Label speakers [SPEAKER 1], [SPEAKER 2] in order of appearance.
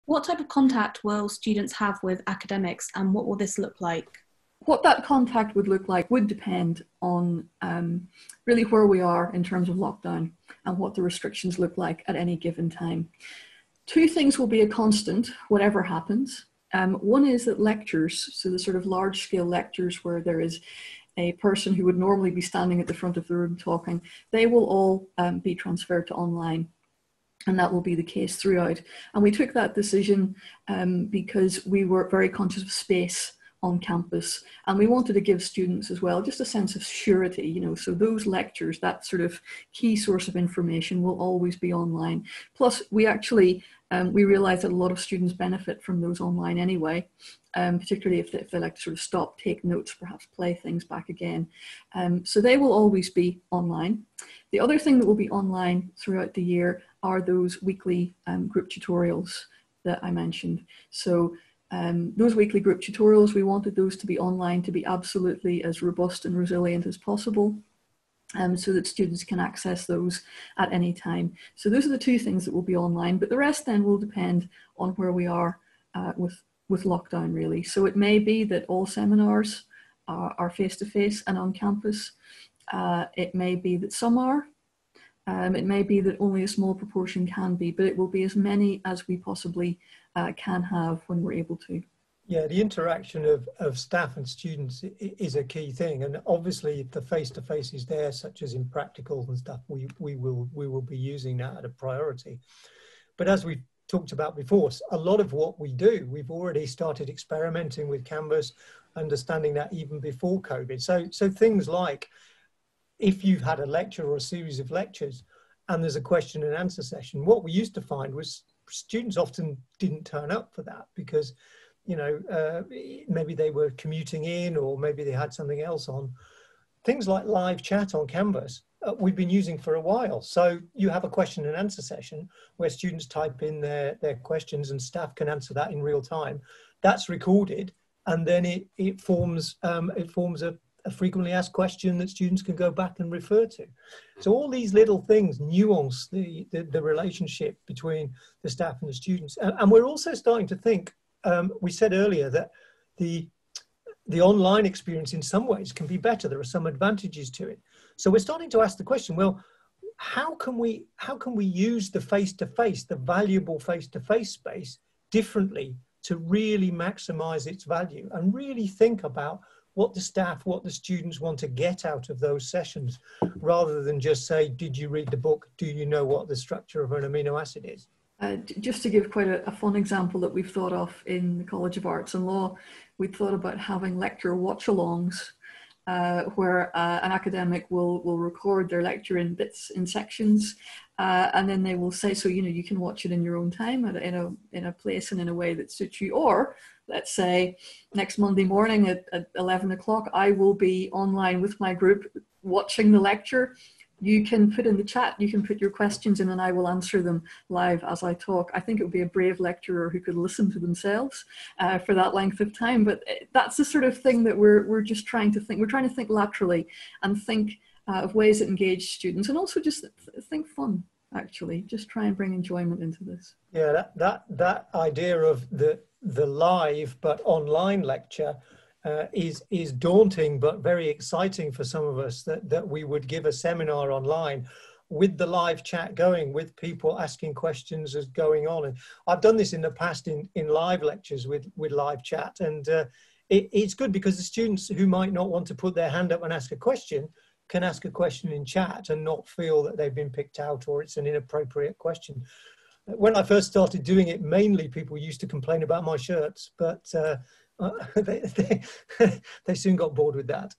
[SPEAKER 1] What type of contact will students have with academics, and what will this look like?
[SPEAKER 2] What that contact would look like would depend on really where we are in terms of lockdown and what the restrictions look like at any given time. Two things will be a constant, whatever happens. One is that lectures, so the sort of large scale lectures where there is a person who would normally be standing at the front of the room talking, they will all be transferred to online. And that will be the case throughout. And we took that decision because we were very conscious of space on campus, and we wanted to give students as well just a sense of surety, you know, so those lectures, that sort of key source of information, will always be online. Plus we actually we realized that a lot of students benefit from those online anyway, particularly if they like to sort of stop, take notes, perhaps play things back again. So they will always be online. The other thing that will be online throughout the year are those weekly group tutorials that I mentioned. So those weekly group tutorials, we wanted those to be online, to be absolutely as robust and resilient as possible, so that students can access those at any time. So those are the two things that will be online, but the rest then will depend on where we are with lockdown, really. So it may be that all seminars are face-to-face and on campus. It may be that some are. It may be that only a small proportion can be, but it will be as many as we possibly can have when we're able to.
[SPEAKER 3] Yeah, the interaction of staff and students is a key thing, and obviously if the face-to-face is there, such as in practicals and stuff, we will be using that at a priority. But as we talked about before, a lot of what we do, we've already started experimenting with Canvas, understanding that even before COVID. So things like, if you've had a lecture or a series of lectures and there's a question and answer session, what we used to find was students often didn't turn up for that because, you know, maybe they were commuting in, or maybe they had something else on. Things like live chat on Canvas, we've been using for a while. So you have a question and answer session where students type in their questions and staff can answer that in real time. That's recorded, and then it forms a frequently asked question that students can go back and refer to. So all these little things nuance the relationship between the staff and the students. And we're also starting to think, we said earlier that the online experience in some ways can be better. There are some advantages to it. So we're starting to ask the question, well, how can we use the face-to-face, the valuable face-to-face space differently to really maximize its value and really think about what the staff, what the students want to get out of those sessions, rather than just say, did you read the book? Do you know what the structure of an amino acid is?
[SPEAKER 2] Just to give quite a fun example that we've thought of in the College of Arts and Law, we thought about having lecture watch-alongs where an academic will record their lecture in bits, in sections, and then they will say, so, you know, you can watch it in your own time in a place and in a way that suits you. Or let's say next Monday morning at 11 o'clock, I will be online with my group watching the lecture. You can put in the chat, you can put your questions in, and I will answer them live as I talk. I think it would be a brave lecturer who could listen to themselves for that length of time. But that's the sort of thing that we're just trying to think. We're trying to think laterally and think of ways that engage students, and also just think fun, actually. Just try and bring enjoyment into this.
[SPEAKER 3] Yeah, that idea of the live but online lecture is daunting but very exciting for some of us, that we would give a seminar online with the live chat going, with people asking questions as going on. And I've done this in the past in live lectures with live chat, and it's good because the students who might not want to put their hand up and ask a question can ask a question in chat and not feel that they've been picked out or it's an inappropriate question. When I first started doing it, mainly people used to complain about my shirts, but they soon got bored with that.